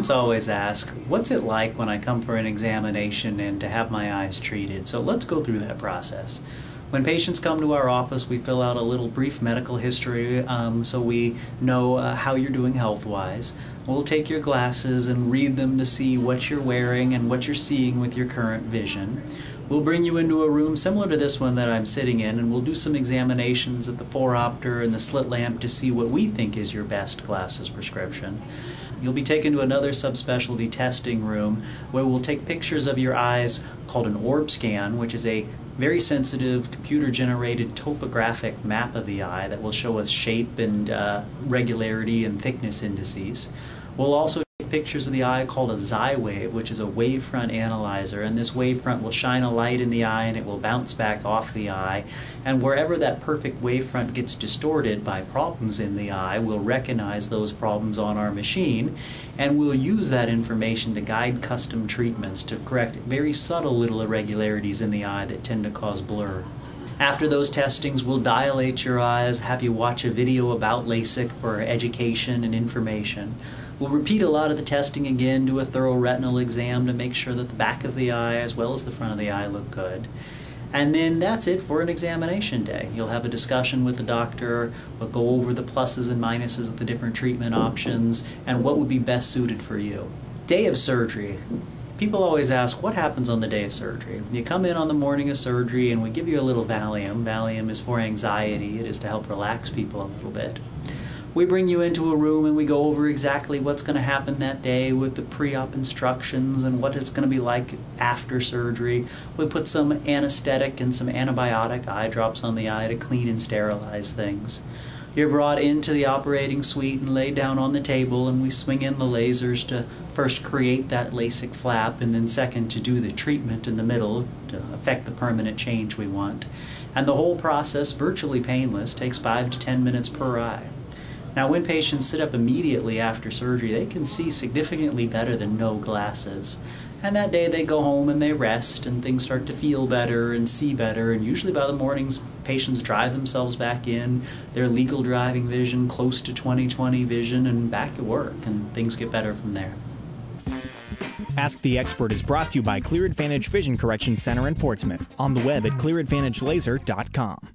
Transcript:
Patients always ask, what's it like when I come for an examination and to have my eyes treated? So let's go through that process. When patients come to our office, we fill out a little brief medical history so we know how you're doing health-wise. We'll take your glasses and read them to see what you're wearing and what you're seeing with your current vision. We'll bring you into a room similar to this one that I'm sitting in, and we'll do some examinations at the phoropter and the slit lamp to see what we think is your best glasses prescription. You'll be taken to another subspecialty testing room where we'll take pictures of your eyes called an orb scan, which is a very sensitive computer-generated topographic map of the eye that will show us shape and regularity and thickness indices. We'll also take pictures of the eye called a Z-wave, which is a wavefront analyzer, and this wavefront will shine a light in the eye and it will bounce back off the eye, and wherever that perfect wavefront gets distorted by problems in the eye, we'll recognize those problems on our machine, and we'll use that information to guide custom treatments to correct very subtle little irregularities in the eye that tend to cause blur. After those testings, we'll dilate your eyes, have you watch a video about LASIK for education and information. We'll repeat a lot of the testing again, do a thorough retinal exam to make sure that the back of the eye as well as the front of the eye look good. And then that's it for an examination day. You'll have a discussion with the doctor, we'll go over the pluses and minuses of the different treatment options and what would be best suited for you. Day of surgery. People always ask, what happens on the day of surgery? You come in on the morning of surgery and we give you a little Valium. Valium is for anxiety. It is to help relax people a little bit. We bring you into a room and we go over exactly what's going to happen that day with the pre-op instructions and what it's going to be like after surgery. We put some anesthetic and some antibiotic eye drops on the eye to clean and sterilize things. You're brought into the operating suite and laid down on the table, and we swing in the lasers to first create that LASIK flap and then second to do the treatment in the middle to affect the permanent change we want. And the whole process, virtually painless, takes 5 to 10 minutes per eye. Now when patients sit up immediately after surgery, they can see significantly better than no glasses. And that day they go home and they rest and things start to feel better and see better, and usually by the mornings patients drive themselves back in, their legal driving vision close to 20/20 vision, and back at work, and things get better from there. Ask the Expert is brought to you by Clear Advantage Vision Correction Center in Portsmouth, on the web at clearadvantagelaser.com.